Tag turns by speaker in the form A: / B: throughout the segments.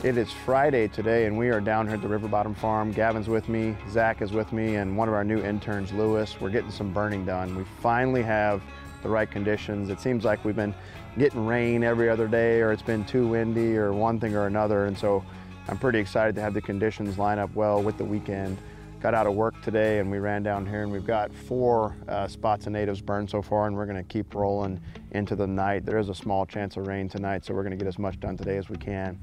A: It is Friday today, and we are down here at the River Bottom Farm. Gavin's with me, Zach is with me, and one of our new interns, Lewis. We're getting some burning done. We finally have the right conditions. It seems like we've been getting rain every other day, or it's been too windy, or one thing or another, and so I'm pretty excited to have the conditions line up well with the weekend. Got out of work today and we ran down here, and we've got 4 spots of natives burned so far, and we're gonna keep rolling into the night. There is a small chance of rain tonight, so we're gonna get as much done today as we can.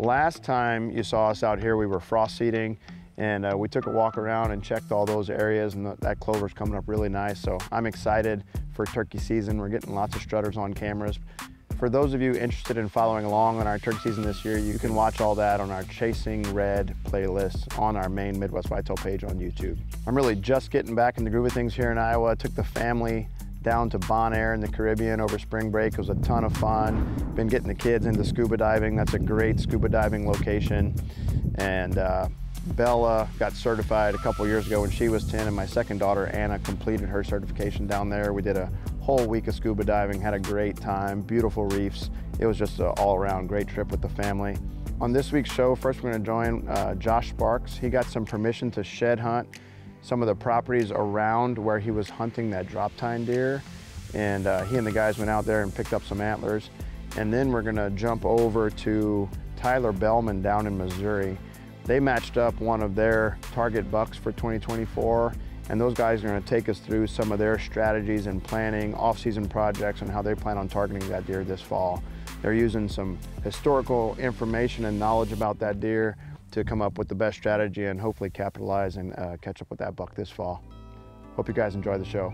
A: Last time you saw us out here, we were frost seeding, and we took a walk around and checked all those areas, and that clover's coming up really nice. So I'm excited for turkey season. We're getting lots of strutters on cameras. For those of you interested in following along on our turkey season this year, you can watch all that on our Chasing Red playlist on our main Midwest Whitetail page on YouTube. I'm really just getting back in the groove of things here in Iowa. I took the family down to Bonaire in the Caribbean over spring break. It was a ton of fun. Been getting the kids into scuba diving. That's a great scuba diving location. And Bella got certified a couple years ago when she was 10, and my second daughter, Anna, completed her certification down there. We did a whole week of scuba diving, had a great time, beautiful reefs. It was just an all-around great trip with the family. On this week's show, first we're gonna join Josh Sparks. He got some permission to shed hunt some of the properties around where he was hunting that drop tine deer. And he and the guys went out there and picked up some antlers. And then we're gonna jump over to Tyler Behlmann down in Missouri. They matched up one of their target bucks for 2024. And those guys are gonna take us through some of their strategies and planning, off-season projects, and how they plan on targeting that deer this fall. They're using some historical information and knowledge about that deer to come up with the best strategy and hopefully capitalize and catch up with that buck this fall. Hope you guys enjoy the show.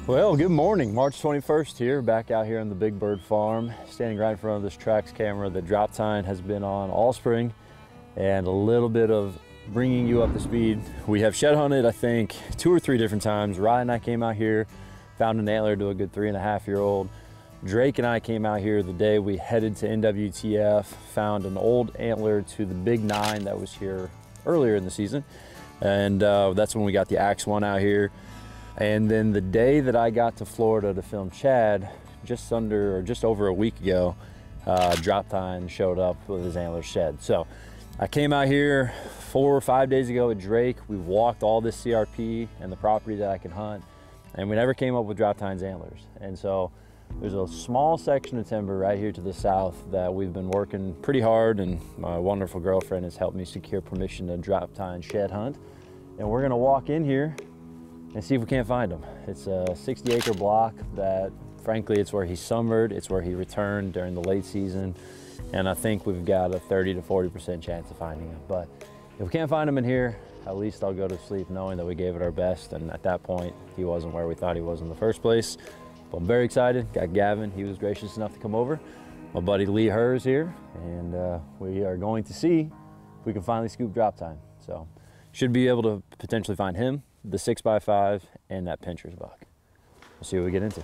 B: Well, good morning. March 21st here, back out here on the Big Bird Farm, standing right in front of this Trax camera. The drop tine has been on all spring, and a little bit of bringing you up to speed. We have shed hunted, I think, 2 or 3 different times. Ryan and I came out here, found an antler to a good 3.5-year-old. Drake and I came out here the day we headed to NWTF, found an old antler to the big 9 that was here earlier in the season. And that's when we got the Axe 1 out here. And then the day that I got to Florida to film Chad, just over a week ago, drop tine showed up with his antlers shed. So I came out here 4 or 5 days ago with Drake. We walked all this CRP and the property that I could hunt, and we never came up with drop tine's antlers. And so there's a small section of timber right here to the south that we've been working pretty hard, and my wonderful girlfriend has helped me secure permission to drop tine shed hunt. And we're gonna walk in here and see if we can't find him. It's a 60-acre block that, frankly, it's where he summered, it's where he returned during the late season, and I think we've got a 30 to 40% chance of finding him. But if we can't find him in here, at least I'll go to sleep knowing that we gave it our best, and at that point, he wasn't where we thought he was in the first place. But I'm very excited. Got Gavin, he was gracious enough to come over. My buddy Lee Herr is here, and we are going to see if we can finally scoop drop tine. So should be able to potentially find him, the 6x5, and that pincher's buck. We'll see what we get into.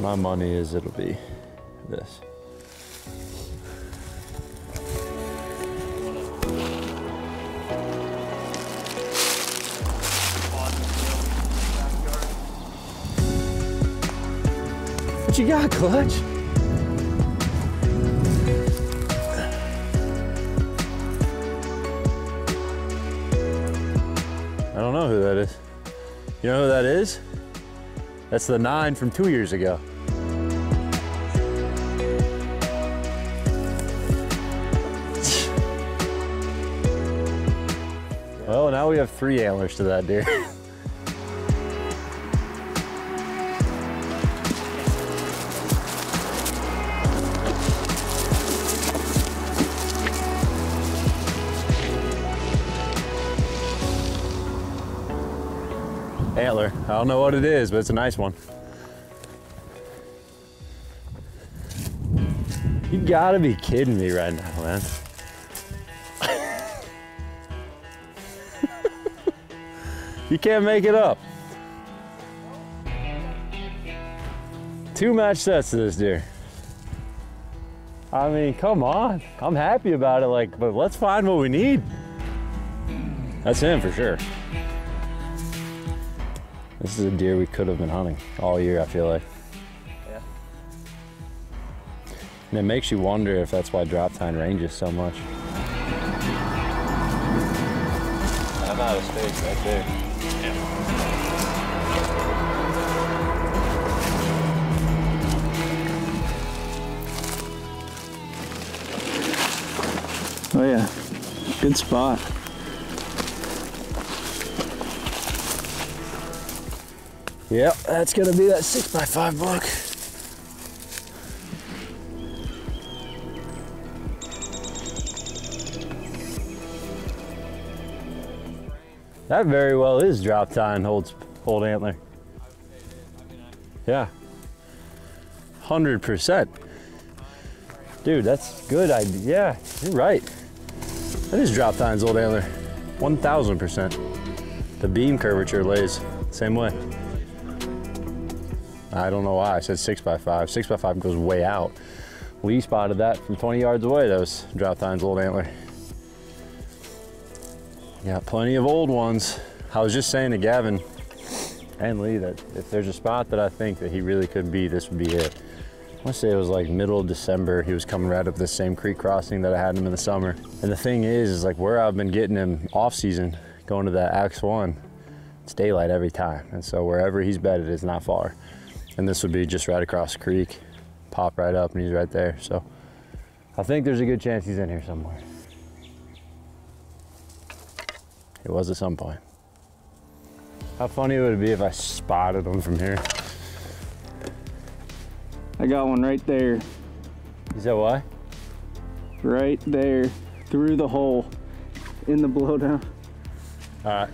B: My money is it'll be this. What you got, Clutch? I don't know who that is. You know who that is? That's the 9 from 2 years ago. Well, now we have 3 antlers to that deer. Antler. I don't know what it is, but it's a nice one. You gotta be kidding me right now, man. You can't make it up. 2 match sets to this deer. I mean, come on. I'm happy about it, like, but let's find what we need. That's him for sure. This is a deer we could have been hunting all year, I feel like.
C: Yeah.
B: And it makes you wonder if that's why drop tine ranges so much. I'm out of space right there. Yeah.
C: Oh yeah, good spot.
B: Yep, that's gonna be that 6x5 buck. That very well is drop tine, old antler. Yeah, 100%. Dude, that's good idea. Yeah, you're right. That is drop tine's old antler, 1000%. The beam curvature lays same way. I don't know why I said 6x5. 6x5 goes way out. Lee spotted that from 20 yards away. That was drop tine's old antler. Yeah, plenty of old ones. I was just saying to Gavin and Lee that if there's a spot that I think that he really could be, this would be it. I want to say it was like middle of December. He was coming right up this same creek crossing that I had him in the summer. And the thing is like where I've been getting him off season, going to that Axe 1, it's daylight every time. And so wherever he's bedded is not far. And this would be just right across the creek, pop right up and he's right there. So I think there's a good chance he's in here somewhere. It was at some point. How funny would it be if I spotted him from here?
C: I got one right there.
B: Is that why?
C: Right there, through the hole, in the blowdown.
B: All right.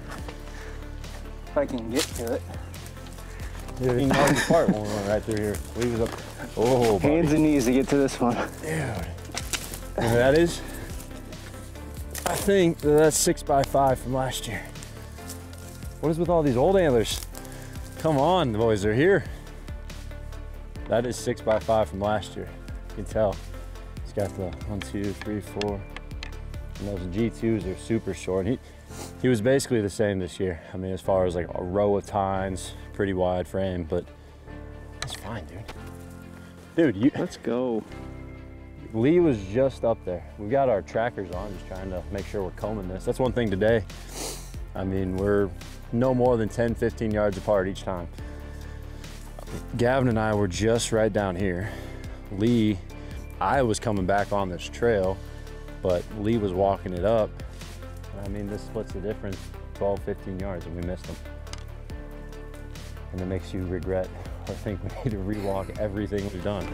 C: If I can get to it.
B: Yeah, he knocked apart when we went right through here. Leave us up. Oh, buddy.
C: Hands and knees to get to this one.
B: Dude. You know what that is? I think that's 6x5 from last year. What is with all these old antlers? Come on, boys, they're here. That is 6x5 from last year. You can tell. He's got the 1, 2, 3, 4. And those G2s are super short. He was basically the same this year. I mean, as far as like a row of tines, pretty wide frame, but that's fine, dude. Dude,
C: Let's go.
B: Lee was just up there. We've got our trackers on, just trying to make sure we're combing this. That's one thing today. I mean, we're no more than 10, 15 yards apart each time. Gavin and I were just right down here. Lee, I was coming back on this trail, but Lee was walking it up. I mean, this splits the difference, 12, 15 yards, and we missed him. And it makes you regret or think we need to rewalk everything we've done.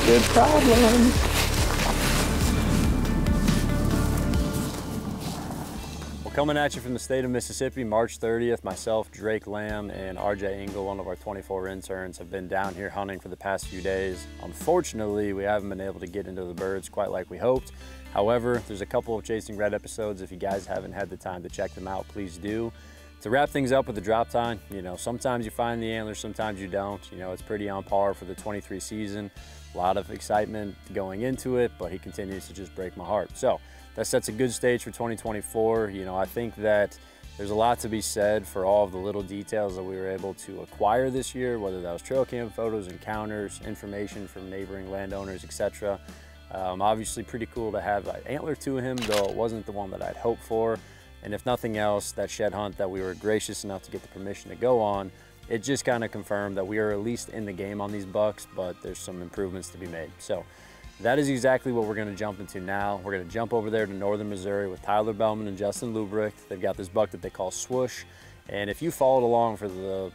C: Good problem.
B: Coming at you from the state of Mississippi, March 30th, myself, Drake Lamb, and RJ Engel, one of our 24 interns, have been down here hunting for the past few days. Unfortunately, we haven't been able to get into the birds quite like we hoped. However, there's a couple of Chasing Red episodes. If you guys haven't had the time to check them out, please do. To wrap things up with the drop tine, you know, sometimes you find the antlers, sometimes you don't. You know, it's pretty on par for the 23 season. A lot of excitement going into it, but he continues to just break my heart. So that sets a good stage for 2024. You know, I think that there's a lot to be said for all of the little details that we were able to acquire this year, whether that was trail cam photos, encounters, information from neighboring landowners, etc. Obviously pretty cool to have an antler to him, though it wasn't the one that I'd hoped for. And if nothing else, that shed hunt that we were gracious enough to get the permission to go on, it just kind of confirmed that we are at least in the game on these bucks, but there's some improvements to be made. So that is exactly what we're going to jump into now. We're going to jump over there to northern Missouri with Tyler Behlmann and Justin Luebrecht. They've got this buck that they call Swoosh. And if you followed along for the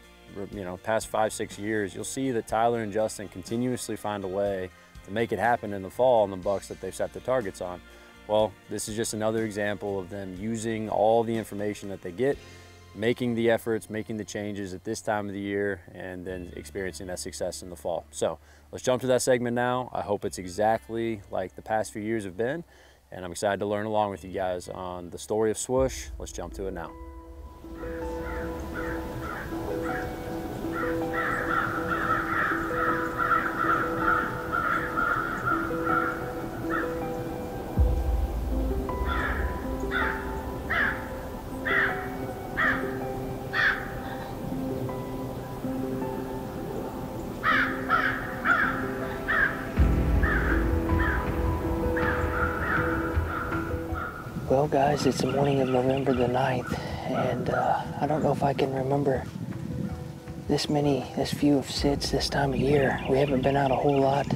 B: past 5, 6 years, you'll see that Tyler and Justin continuously find a way to make it happen in the fall on the bucks that they've set their targets on. Well, this is just another example of them using all the information that they get, making the efforts, making the changes at this time of the year, and then experiencing that success in the fall. So let's jump to that segment now. I hope it's exactly like the past few years have been, and I'm excited to learn along with you guys on the story of Swoosh. Let's jump to it now.
D: Well guys, it's the morning of November the 9th, and I don't know if I can remember this few of sits this time of year. We haven't been out a whole lot.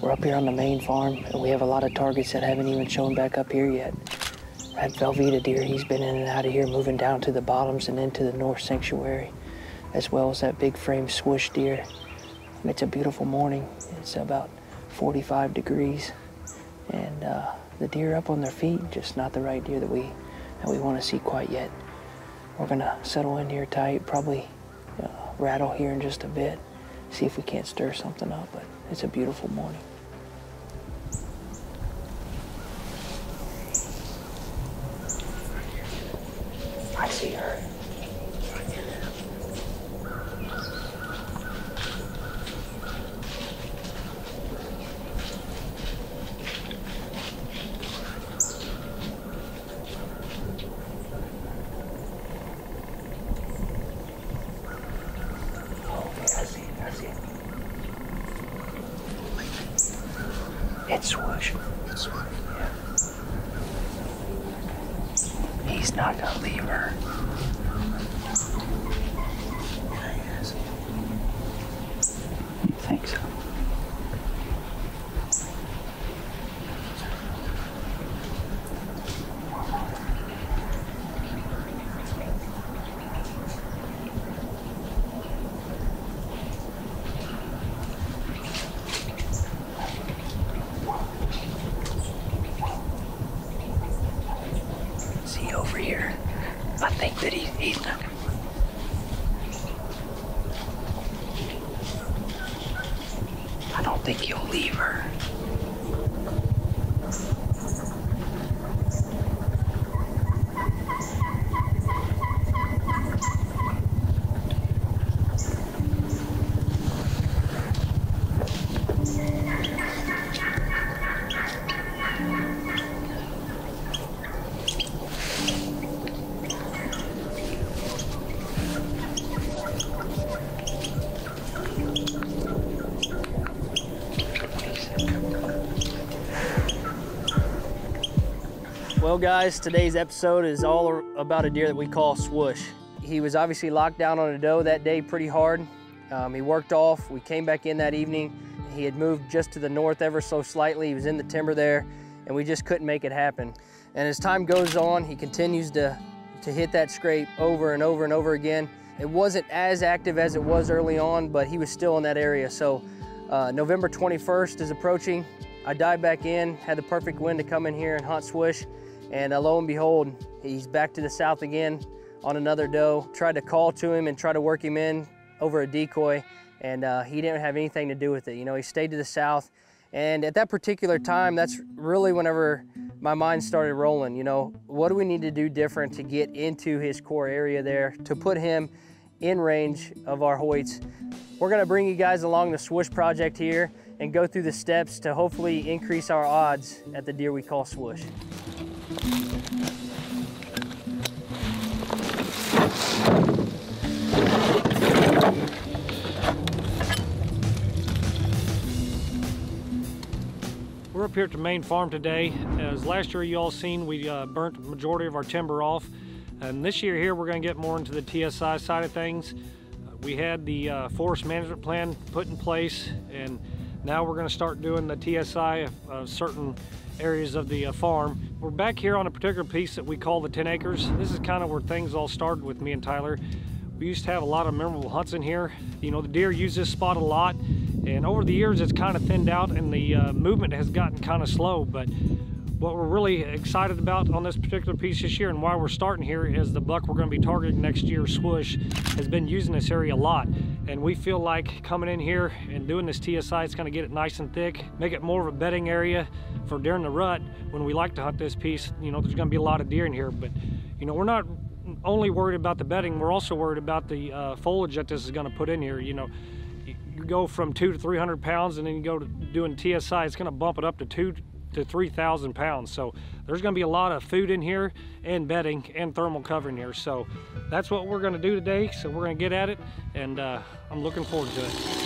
D: We're up here on the main farm, and we have a lot of targets that haven't even shown back up here yet. That Velveeta deer, he's been in and out of here, moving down to the bottoms and into the north sanctuary, as well as that big frame Swoosh deer. It's a beautiful morning. It's about 45 degrees, and the deer up on their feet, just not the right deer that we want to see quite yet. We're gonna settle in here tight, probably rattle here in just a bit, see if we can't stir something up, but it's a beautiful morning. I see her. It's Swoosh.
A: It's Swoosh.
D: Yeah. He's not gonna leave her. There he is. You think so? See over here. I think that he's not gonna. I don't think he'll leave her.
E: Well guys, today's episode is all about a deer that we call Swoosh. He was obviously locked down on a doe that day pretty hard. He worked off, we came back in that evening. He had moved just to the north ever so slightly. He was in the timber there, and we just couldn't make it happen. And as time goes on, he continues to hit that scrape over and over and over again. It wasn't as active as it was early on, but he was still in that area. So November 21st is approaching. I dived back in, had the perfect wind to come in here and hunt Swoosh. And lo and behold, he's back to the south again on another doe. Tried to call to him and try to work him in over a decoy, and he didn't have anything to do with it. You know, he stayed to the south. And at that particular time, that's really whenever my mind started rolling. You know, what do we need to do different to get into his core area there, to put him in range of our Hoyts? We're gonna bring you guys along the Swoosh project here and go through the steps to hopefully increase our odds at the deer we call Swoosh.
F: We're up here at the main farm today. As last year you all seen, we burnt the majority of our timber off. And this year here we're going to get more into the TSI side of things. We had the forest management plan put in place, and now we're going to start doing the TSI of certain areas of the farm. We're back here on a particular piece that we call the 10 acres. This is kind of where things all started with me and Tyler. We used to have a lot of memorable hunts in here. You know, the deer use this spot a lot, and over the years it's kind of thinned out and the movement has gotten kind of slow. But what we're really excited about on this particular piece this year, and why we're starting here, is the buck we're going to be targeting next year, Swoosh, has been using this area a lot. And we feel like coming in here and doing this TSI, it's going to get it nice and thick, make it more of a bedding area for during the rut, when we like to hunt this piece, you know, there's gonna be a lot of deer in here, but you know, we're not only worried about the bedding, we're also worried about the foliage that this is gonna put in here. You know, you go from 200 to 300 pounds and then you go to doing TSI, it's gonna bump it up to 2,000 to 3,000 pounds. So there's gonna be a lot of food in here and bedding and thermal cover in here. So that's what we're gonna do today. So we're gonna get at it, and I'm looking forward to it.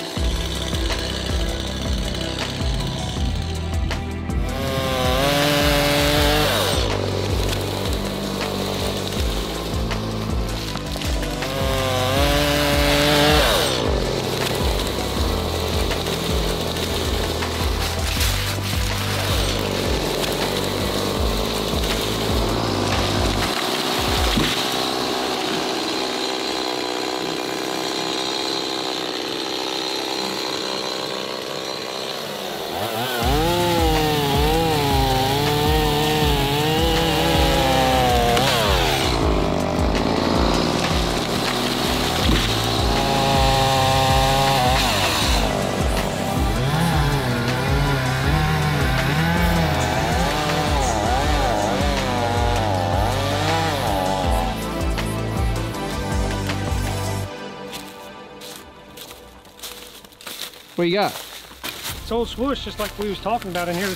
E: What you got?
F: It's old Swoosh, just like we was talking about in here.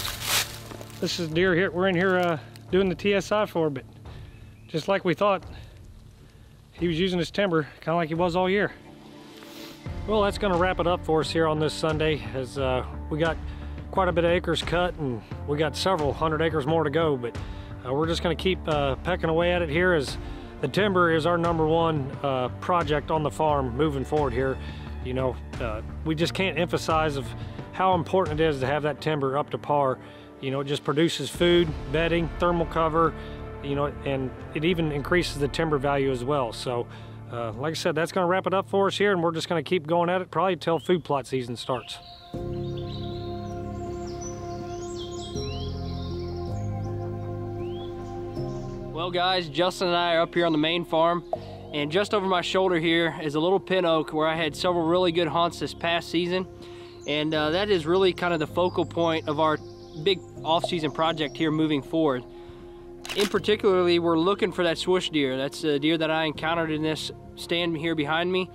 F: This is deer here. We're in here doing the TSI for, but just like we thought, he was using his timber kind of like he was all year. Well, that's going to wrap it up for us here on this Sunday, as we got quite a bit of acres cut and we got several hundred acres more to go, but we're just going to keep pecking away at it here, as the timber is our #1 project on the farm moving forward here. You know, we just can't emphasize of how important it is to have that timber up to par. You know, it just produces food, bedding, thermal cover, you know, and it even increases the timber value as well. So, like I said, that's gonna wrap it up for us here, and we're just gonna keep going at it probably till food plot season starts.
E: Well guys, Justin and I are up here on the main farm, and just over my shoulder here is a little pin oak where I had several really good hunts this past season. And that is really kind of the focal point of our big off-season project here moving forward. In particularly, we're looking for that swoosh deer. That's a deer that I encountered in this stand here behind me.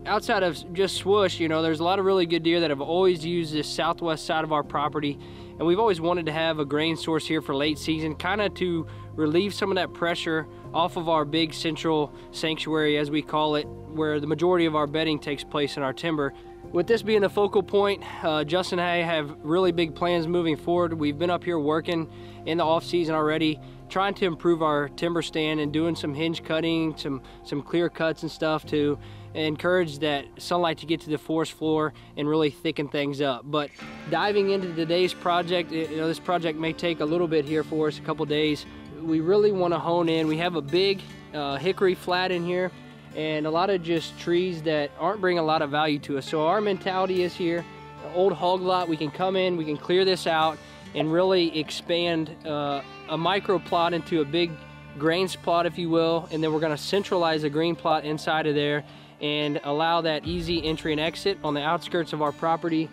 E: Outside of just swoosh, you know, there's a lot of really good deer that have always used this southwest side of our property. And we've always wanted to have a grain source here for late season, kind of to relieve some of that pressure off of our big central sanctuary, as we call it, where the majority of our bedding takes place in our timber. With this being the focal point, Justin and I have really big plans moving forward. We've been up here working in the off season already, trying to improve our timber stand and doing some hinge cutting, some clear cuts and stuff to encourage that sunlight to get to the forest floor and really thicken things up. But diving into today's project, you know, this project may take a little bit here for us, a couple days. We really want to hone in. We have a big hickory flat in here and a lot of just trees that aren't bringing a lot of value to us. So our mentality is here, old hog lot, we can come in, we can clear this out and really expand a micro plot into a big grains plot, if you will, and then we're going to centralize a green plot inside of there and allow that easy entry and exit on the outskirts of our property.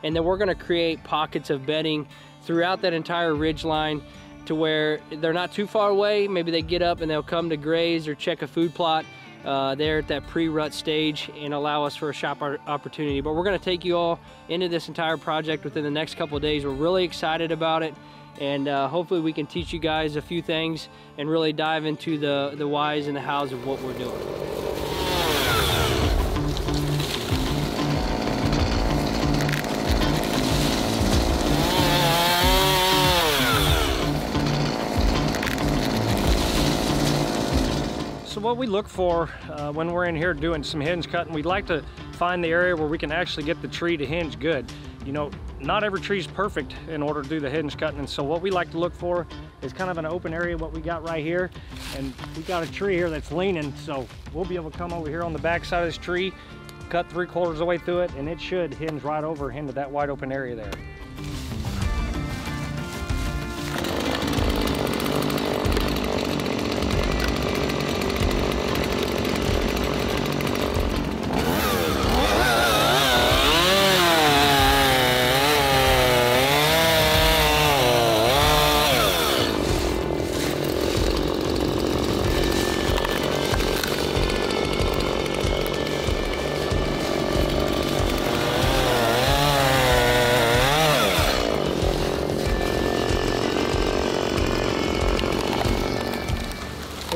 E: And then we're going to create pockets of bedding throughout that entire ridge line to where they're not too far away. Maybe they get up and they'll come to graze or check a food plot there at that pre-rut stage and allow us for a shop opportunity. But we're going to take you all into this entire project within the next couple of days. We're really excited about it, and hopefully we can teach you guys a few things and really dive into the whys and the hows of what we're doing.
F: So what we look for when we're in here doing some hinge cutting, we'd like to find the area where we can actually get the tree to hinge good. You know, not every tree is perfect in order to do the hinge cutting, and so what we like to look for is kind of an open area, what we got right here. And we got a tree here that's leaning, so we'll be able to come over here on the back side of this tree, cut 3/4 of the way through it, and it should hinge right over into that wide open area there.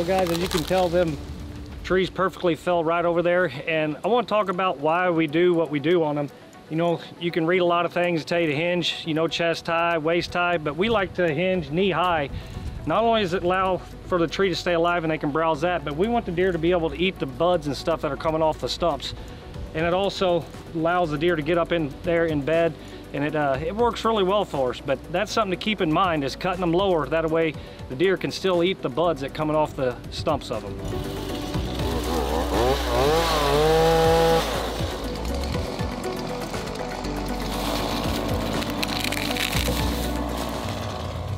F: guys, as you can tell, them trees perfectly fell right over there, and I want to talk about why we do what we do on them. You know, you can read a lot of things that tell you to hinge, you know, chest high, waist high, but we like to hinge knee high. Not only does it allow for the tree to stay alive and they can browse that, but we want the deer to be able to eat the buds and stuff that are coming off the stumps. And it also allows the deer to get up in there in bed, and it works really well for us. But that's something to keep in mind, is cutting them lower. That way the deer can still eat the buds that coming off the stumps of them.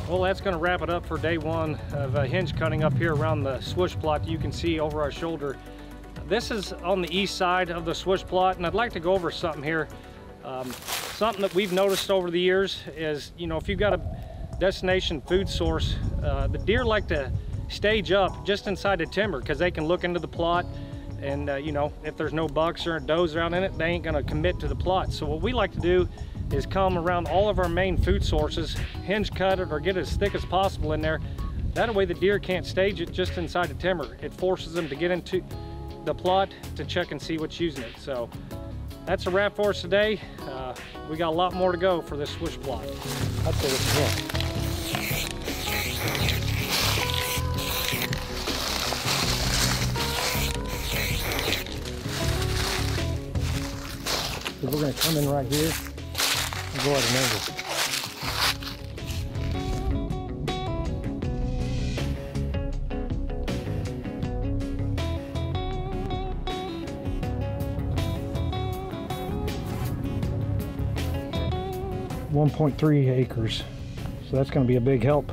F: Well, that's going to wrap it up for day one of hinge cutting up here around the swoosh plot that you can see over our shoulder. This is on the east side of the swoosh plot, and I'd like to go over something here. Something that we've noticed over the years is, you know, if you've got a destination food source, the deer like to stage up just inside the timber because they can look into the plot, and you know, if there's no bucks or does around in it, they ain't going to commit to the plot. So what we like to do is come around all of our main food sources, hinge cut it or get it as thick as possible in there. That way the deer can't stage it just inside the timber. It forces them to get into the plot to check and see what's using it. So that's a wrap for us today. We got a lot more to go for this swoosh plot. I'd say this again. We're going to come in right here and go at an angle. .3 acres, so that's going to be a big help.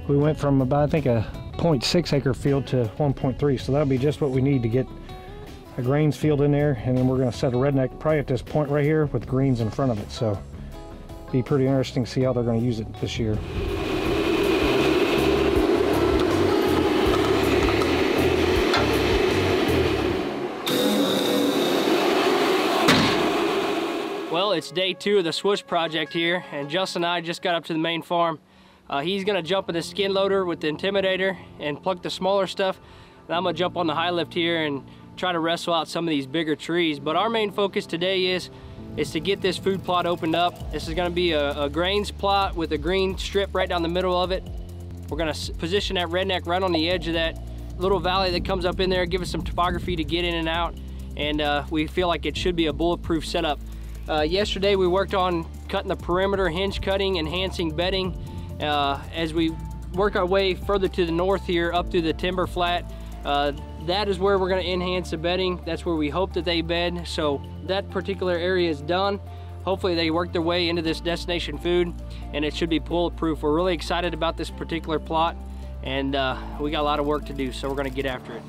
F: We went from about, I think, a 0.6 acre field to 1.3, so that'll be just what we need to get a grains field in there, and then we're going to set a redneck probably at this point right here with greens in front of it. So be pretty interesting to see how they're going to use it this year.
E: Well, it's day 2 of the swoosh project here, and Justin and I just got up to the main farm. He's gonna jump in the skin loader with the Intimidator and pluck the smaller stuff. And I'm gonna jump on the high lift here and try to wrestle out some of these bigger trees. But our main focus today is to get this food plot opened up. This is gonna be a grains plot with a green strip right down the middle of it. We're gonna position that redneck right on the edge of that little valley that comes up in there, give us some topography to get in and out, and we feel like it should be a bulletproof setup. Yesterday we worked on cutting the perimeter, hinge cutting, enhancing bedding. As we work our way further to the north here up through the timber flat, that is where we're going to enhance the bedding. That's where we hope that they bed. So that particular area is done. Hopefully they work their way into this destination food, and it should be bulletproof. We're really excited about this particular plot, and we got a lot of work to do, so we're going to get after it.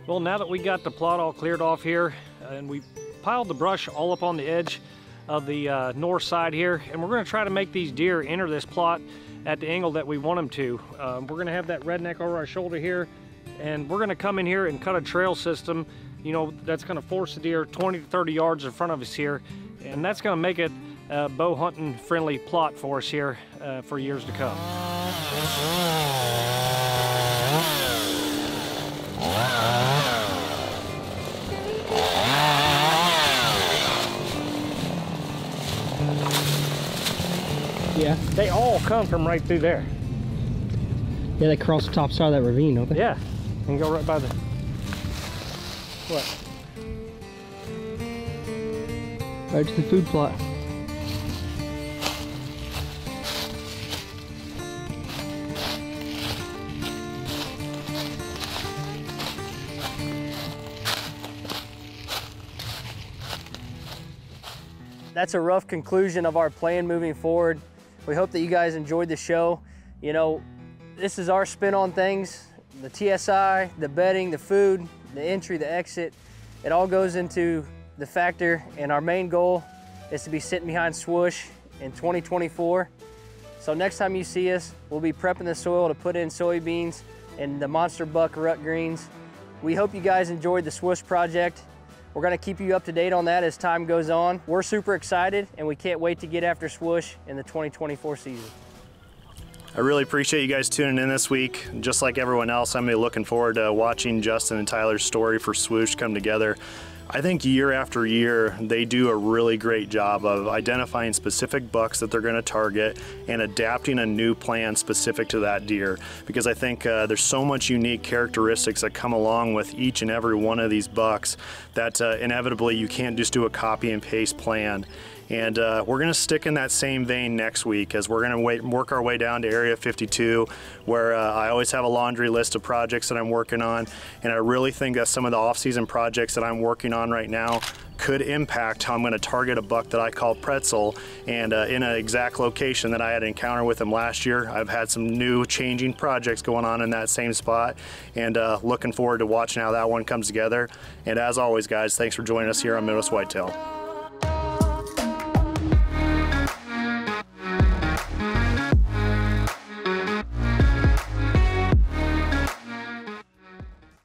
E: Well, now that we got the plot all cleared off here, and we piled the brush all up on the edge of the north side here, and we're going to try to make these deer enter this plot
F: at the angle that we want them to. We're gonna have that redneck over our shoulder here, and we're gonna come in here and cut a trail system, you know, that's gonna force the deer 20 to 30 yards in front of us here, and that's gonna make it a bow hunting friendly plot for us here for years to come.
E: Yeah.
F: They all come from right through there.
E: Yeah, they cross the top side of that ravine, don't they?
F: Yeah, and go right by the, what?
E: Right to the food plot. That's a rough conclusion of our plan moving forward. We hope that you guys enjoyed the show. You know, this is our spin on things. The TSI, the bedding, the food, the entry, the exit, it all goes into the factor, and our main goal is to be sitting behind Swoosh in 2024. So next time you see us, we'll be prepping the soil to put in soybeans and the monster buck rut greens. We hope you guys enjoyed the Swoosh project. We're gonna keep you up to date on that as time goes on. We're super excited, and we can't wait to get after Swoosh in the 2024 season.
A: I really appreciate you guys tuning in this week. Just like everyone else, I'm really looking forward to watching Justin and Tyler's story for Swoosh come together. I think year after year, they do a really great job of identifying specific bucks that they're gonna target and adapting a new plan specific to that deer. Because I think there's so much unique characteristics that come along with each and every one of these bucks that inevitably you can't just do a copy and paste plan. And we're gonna stick in that same vein next week as we're gonna work our way down to Area 52, where I always have a laundry list of projects that I'm working on. And I really think that some of the off-season projects that I'm working on right now could impact how I'm gonna target a buck that I call Pretzel, and in an exact location that I had an encounter with him last year. I've had some new changing projects going on in that same spot, and looking forward to watching how that one comes together. And as always, guys, thanks for joining us here on Midwest Whitetail.